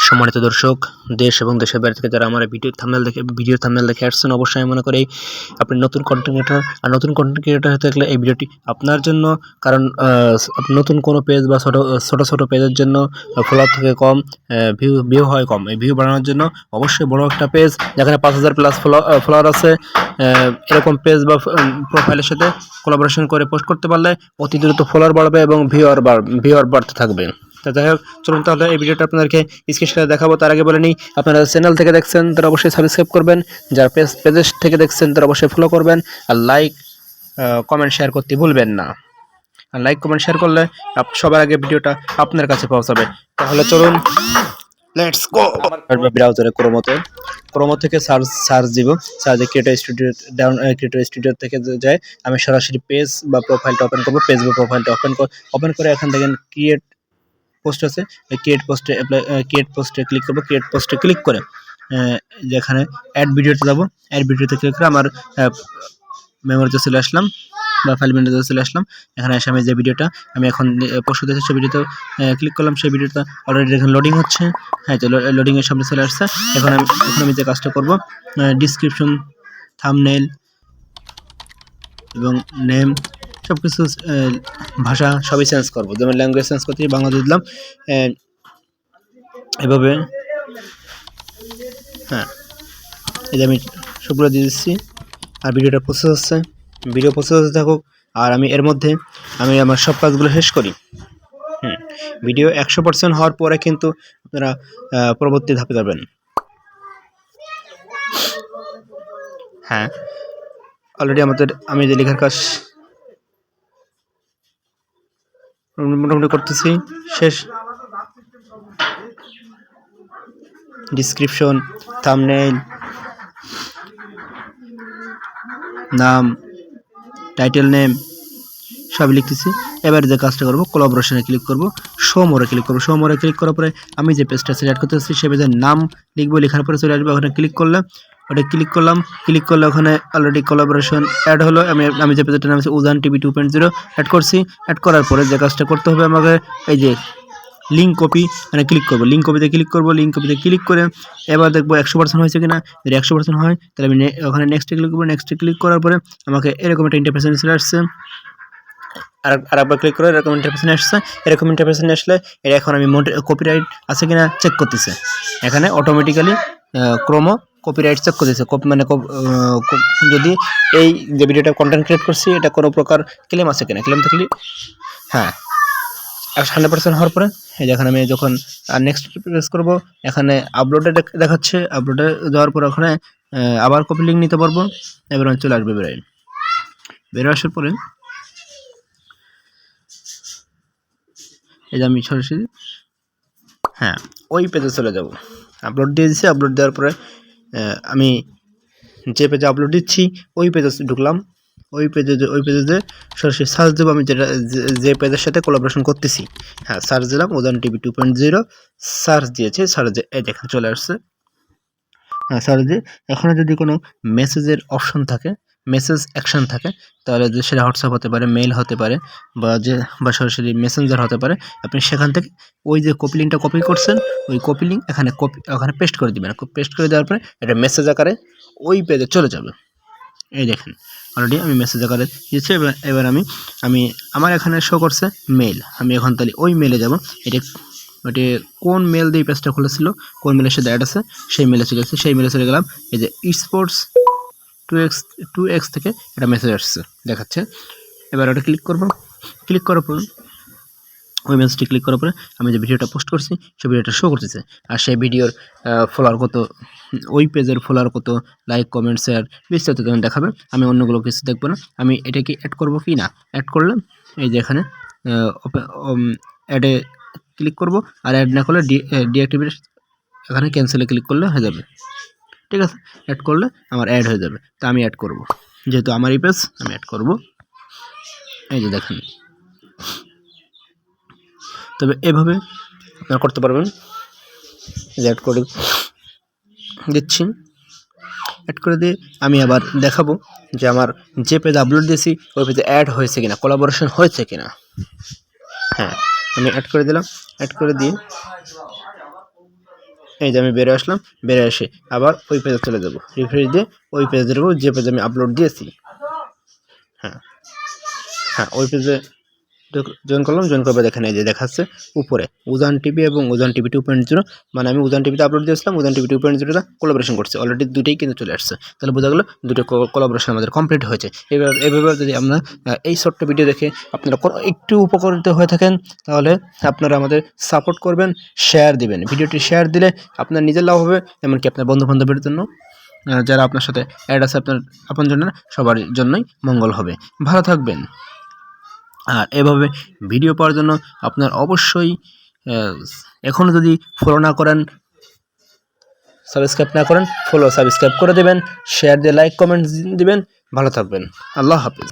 সম্মানিত দর্শক, দেশ এবং দেশের বাইরে থেকে যারা আমার ভিডিও থাম্বনেল দেখে আসছেন, অবশ্যই মনে করি আপনি নতুন কন্টেন্ট ক্রিয়েটর। আর নতুন কন্টেন্ট ক্রিয়েটর হতে গেলে এই ভিডিওটি আপনার জন্য। কারণ নতুন কোনো পেজ বা ছোট পেজের জন্য ফলোয়ার থেকে কম ভিউ হয় কম। এই ভিউ বাড়ানোর জন্য অবশ্যই বড় একটা পেজ যেখানে 5000 প্লাস ফলোয়ার আছে, এরকম পেজ বা প্রোফাইলের সাথে কোলাবোরেশন করে পোস্ট করতে পারলে অতি দ্রুত ফলোয়ার বাড়বে এবং ভিউয়ার বাড়তে থাকবে। তা যাই হোক, চলুন তাহলে এই ভিডিওটা আপনাদেরকে স্ক্রিনে দেখাবো। তার আগে বলে নিই, আপনারা চ্যানেল থেকে দেখছেন তারা অবশ্যই সাবস্ক্রাইব করবেন, যারা পেজ থেকে দেখছেন তারা অবশ্যই ফলো করবেন, আর লাইক কমেন্ট শেয়ার করতে ভুলবেন না। আর লাইক কমেন্ট শেয়ার করলে সবার আগে ভিডিওটা আপনার কাছে পৌঁছাবে। তাহলে চলুন, লেটস গো। ব্রাউজারে ক্রোমো থেকে সার্চ দিব, সার্চে ক্রিয়েটর স্টুডিও থেকে যায়। আমি সরাসরি পেজ বা প্রোফাইলটা ওপেন করব। পেজ বা প্রোফাইলটা ওপেন করে এখান থেকে ক্রিয়েট পোস্ট আছে, ক্রিয়েট পোস্টে ক্লিক করব। ক্রিয়েট পোস্টে ক্লিক করে যেখানে অ্যাড ভিডিওতে যাব, অ্যাড ভিডিওতে ক্লিক করে আমার মেমোরিতে চলে আসলাম বা ফাইল মেনুতে চলে আসলাম। এখানে এসে আমি যে ভিডিওটা আমি এখন পোস্ট দিয়েছি সেই ভিডিওতে ক্লিক করলাম। সেই ভিডিওটা অলরেডি এখানে লোডিং হচ্ছে। হ্যাঁ, তো লোডিং এর সামনে চলে আসছে। এখন আমি যে কাজটা করব, ডিসক্রিপশন, থাম্বনেইল এবং নেম সবকিছু ভাষা সবই চেঞ্জ করবো। যেমন ল্যাঙ্গুয়েজ চেঞ্জ করতে বাংলা দিয়ে দিলাম, এভাবে। হ্যাঁ, এই যে আমি সবগুলো দিয়ে দিচ্ছি। আর ভিডিওটা প্রসেস হচ্ছে, ভিডিও প্রসেস হতে থাকুক। আর আমি এর মধ্যে আমার সব কাজগুলো শেষ করি। ভিডিও 100% হওয়ার পরে কিন্তু আপনারা পরবর্তী ধাপে যাবেন। হ্যাঁ, অলরেডি আমি যে লেখার কাজ মোটামুটি করতেছি, শেষ। ডিসক্রিপশন, থাম্বনেইল, নাম, টাইটেল নেম সব লিখতেছি। এবার যে কাজটা করবো, কোলাবোরেশনে ক্লিক করব, শো মোরে ক্লিক করব। শো মোরে ক্লিক করার পরে আমি যে পেজটা সিলেক্ট করতেছি সেই পেজের নাম লিখবো। লেখার পরে চলে আসবে, ওখানে ক্লিক করলে ক্লিক করলে ওখানে অলরেডি কোলাবোরেশন অ্যাড হলো। আমি যে পেজটার নাম আছে উজান টিভি 2.0 অ্যাড করছি। অ্যাড করার পরে যে কাজটা করতে হবে আমাকে, এই যে লিঙ্ক কপি, মানে ক্লিক করবো, লিঙ্ক কপিতে ক্লিক করে এবার দেখবো 100% হয়েছে কিনা। যদি 100% হয় তাহলে আমি ওখানে নেক্সটে ক্লিক করবো। নেক্সটে ক্লিক করার পরে আমাকে এরকম একটা ইন্টারফেস চলে আসছে। আরেকবার ক্লিক করে এরকম ইন্টারফেস আসছে। এরকম ইন্টারফেস আসলে এখন আমি কপিরাইট আছে কিনা চেক করতেছে। এখানে অটোমেটিক্যালি ক্রোমো কপিরাইট চেক করতেছে। মানে যদি এই যে ভিডিওটা কন্টেন্ট ক্রিয়েট করছি এটা কোনো প্রকার ক্লেম আছে কিনা। ক্লেম থাকলে হ্যাঁ, 100% হওয়ার পরে যেখানে আমি যখন নেক্সট প্রেস করব, এখানে আপলোডে দেখাচ্ছে। আপলোডে যাওয়ার পর ওখানে আবার কপি লিঙ্ক নিতে পারবো। এবার চলে আসবে বেরো আসার পরে এই যে আমি সরাসরি হ্যাঁ ওই পেজে চলে যাব। আপলোড দিয়ে দিচ্ছি। আপলোড দেওয়ার পরে আমি যে পেজে আপলোড দিচ্ছি ওই পেজে ঢুকলাম। ওই পেজে যে সরাসরি সার্চ দেবো আমি যে পেজের সাথে কোলাবোরেশন করতেছি। হ্যাঁ, সার্চ দিলাম উজান টিভি 2.0, সার্চ দিয়েছি। সার্চে এই দেখেন চলে আসছে। হ্যাঁ, সার্চ দিয়ে এখানে যদি কোনো মেসেজের অপশন থাকে, মেসেজ অ্যাকশন থাকে, তাহলে যে সেটা হোয়াটসঅ্যাপ হতে পারে, মেইল হতে পারে, বা সরাসরি মেসেঞ্জার হতে পারে। আপনি সেখান থেকে ওই যে কপি লিঙ্কটা কপি করছেন, ওই কপি লিঙ্ক ওখানে পেস্ট করে দিবেন। পেস্ট করে দেওয়ার পরে এটা মেসেজ আকারে ওই পেজে চলে যাবে। এই দেখেন অলরেডি আমি মেসেজ আকারে দিয়েছি। এবার আমি আমার এখানে শো করছে মেল। আমি এখন তাহলে ওই মেলে যাব। ওটি কোন মেল দিয়ে পেজটা খুলেছিল, কোন মেলের সাথে অ্যাড আছে সেই মেলে চলে গেছে। সেই মেলে চলে গেলাম। এই যে স্পোর্টস 2x থেকে একটা মেসেজ আসছে দেখাচ্ছে। এবার ওটা ক্লিক করব। ক্লিক করার পর ওই মেসেজটি ক্লিক করার পরে আমি যে ভিডিওটা পোস্ট করছি সেই ভিডিওটা শো করতেছে। আর সেই ভিডিওর ফলোয়ার কত, ওই পেজের ফলোয়ার কত, লাইক কমেন্ট শেয়ার বিস্তারিত দেখাবে। আমি অন্যগুলো কিছু দেখবো না। আমি এটাকে অ্যাড করব কি না, অ্যাড করলে এই যে এখানে অ্যাডে ক্লিক করব। আর অ্যাড না করলে ডিঅ্যাক্টিভেট, এখানে ক্যান্সেলে ক্লিক করলে হয়ে যাবে। ঠিক আছে, অ্যাড করলে আমার অ্যাড হয়ে যাবে। তা আমি অ্যাড করব, যেহেতু আমার এই পেজ আমি অ্যাড করব। এই যে দেখেন, তবে এভাবে আপনারা করতে পারবেন। অ্যাড করে দিচ্ছি। অ্যাড করে দিয়ে আমি আবার দেখাবো যে আমার যে পেজ আপলোড দিয়েছি ওই পেজে অ্যাড হয়েছে কিনা, কোলাবোরেশন হয়েছে কিনা। হ্যাঁ, আমি অ্যাড করে দিলাম। অ্যাড করে দিয়ে এই যে আমি বেরো আসলাম, বেরো এসে আবার ওই পেজে চলে যাব, রিফ্রেশ দিয়ে ওই পেজের উপর যে পেজে আমি আপলোড দিয়েছি, হ্যাঁ হ্যাঁ ওই পেজে জয়েন করলাম। জয়েন করবে দেখেন এই যে দেখাচ্ছে উপরে উজান টিভি এবং উজান টিভি 2.0, মানে আমি উজান টিভিতে আপলোড দিয়েছিলাম, উজান টিভি 2.0 কোলাবোরেশন করছে, অলরেডি দুটোই কিন্তু চলে আসছে। তাহলে বোঝা গেল দুটো কোলাবোরেশন আমাদের কমপ্লিট হয়েছে। এভাবে যদি আমরা এই ছোট্ট ভিডিও দেখে আপনারা একটু উপকৃত হয়ে থাকেন, তাহলে আপনারা আমাদের সাপোর্ট করবেন, শেয়ার দিবেন। ভিডিওটি শেয়ার দিলে আপনার নিজের লাভ হবে, এমনকি আপনার বন্ধু বান্ধবের জন্য, যারা আপনার সাথে অ্যাড আছে আপনার আপনজনেরা, সবার জন্যই মঙ্গল হবে। ভালো থাকবেন। আর এভাবে ভিডিও পাওয়ার জন্য আপনার অবশ্যই এখনও যদি ফলো না করেন, সাবস্ক্রাইব না করেন, সাবস্ক্রাইব করে দেবেন, শেয়ার দিয়ে লাইক কমেন্ট দিবেন। ভালো থাকবেন। আল্লাহ হাফিজ।